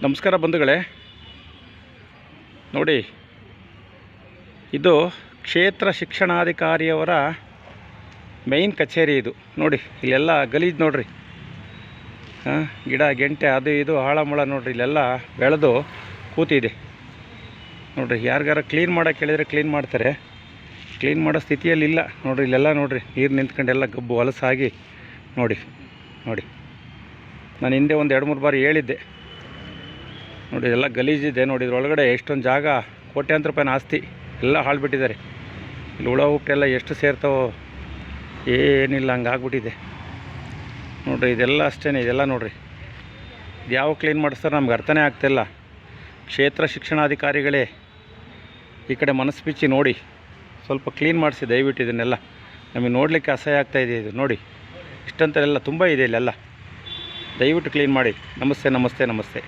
ನಮಸ್ಕಾರ ಬಂಧುಗಳೇ, ನೋಡಿ ಇದು ಕ್ಷೇತ್ರ ಶಿಕ್ಷಣಾಧಿಕಾರಿಯವರ ಮೇಯ್ನ್ ಕಚೇರಿ. ಇದು ನೋಡಿ, ಇಲ್ಲೆಲ್ಲ ಗಲೀಜು ನೋಡ್ರಿ. ಗಿಡ ಗೆಂಟೆ ಅದು ಇದು ಹಾಳಮಳ ನೋಡ್ರಿ, ಇಲ್ಲೆಲ್ಲ ಬೆಳೆದು ಕೂತಿದೆ ನೋಡ್ರಿ. ಯಾರಿಗಾರ ಕ್ಲೀನ್ ಮಾಡೋಕೆ ಹೇಳಿದರೆ ಕ್ಲೀನ್ ಮಾಡ್ತಾರೆ, ಕ್ಲೀನ್ ಮಾಡೋ ಸ್ಥಿತಿಯಲ್ಲಿ ಇಲ್ಲ ನೋಡ್ರಿ. ಇಲ್ಲೆಲ್ಲ ನೋಡ್ರಿ, ನೀರು ನಿಂತ್ಕೊಂಡೆಲ್ಲ ಗಬ್ಬು ಹೊಲಸಾಗಿ ನೋಡಿ. ನಾನು ಹಿಂದೆ ಒಂದು 2-3 ಬಾರಿ ಹೇಳಿದ್ದೆ ನೋಡಿ, ಎಲ್ಲ ಗಲೀಜಿದೆ ನೋಡಿ. ಇದ್ರೊಳಗಡೆ ಎಷ್ಟೊಂದು ಜಾಗ, ಕೋಟ್ಯಾಂತರ ರೂಪಾಯಿನ ಆಸ್ತಿ ಎಲ್ಲ ಹಾಳ್ಬಿಟ್ಟಿದ್ದಾರೆ. ಇಲ್ಲಿ ಹುಳ ಹುಟ್ಟೆಲ್ಲ ಎಷ್ಟು ಸೇರ್ತಾವೋ ಏನಿಲ್ಲ, ಹಂಗೆ ಆಗ್ಬಿಟ್ಟಿದೆ ನೋಡ್ರಿ. ಇದೆಲ್ಲ ಅಷ್ಟೇ, ಇದೆಲ್ಲ ನೋಡ್ರಿ. ಇದು ಯಾವ ಕ್ಲೀನ್ ಮಾಡಿಸ್ತಾರೆ ನಮ್ಗೆ ಅರ್ಥನೇ ಆಗ್ತಿಲ್ಲ. ಕ್ಷೇತ್ರ ಶಿಕ್ಷಣಾಧಿಕಾರಿಗಳೇ ಈ ಕಡೆ ಮನಸ್ಸು ಬಿಚ್ಚಿ ನೋಡಿ, ಸ್ವಲ್ಪ ಕ್ಲೀನ್ ಮಾಡಿಸಿ ದಯವಿಟ್ಟು. ಇದನ್ನೆಲ್ಲ ನಮಗೆ ನೋಡಲಿಕ್ಕೆ ಅಸಹ್ಯ ಆಗ್ತಾಯಿದೆ. ಇದು ನೋಡಿ, ಇಷ್ಟಂತೆಲ್ಲ ತುಂಬ ಇದೆ ಇಲ್ಲೆಲ್ಲ. ದಯವಿಟ್ಟು ಕ್ಲೀನ್ ಮಾಡಿ. ನಮಸ್ತೆ.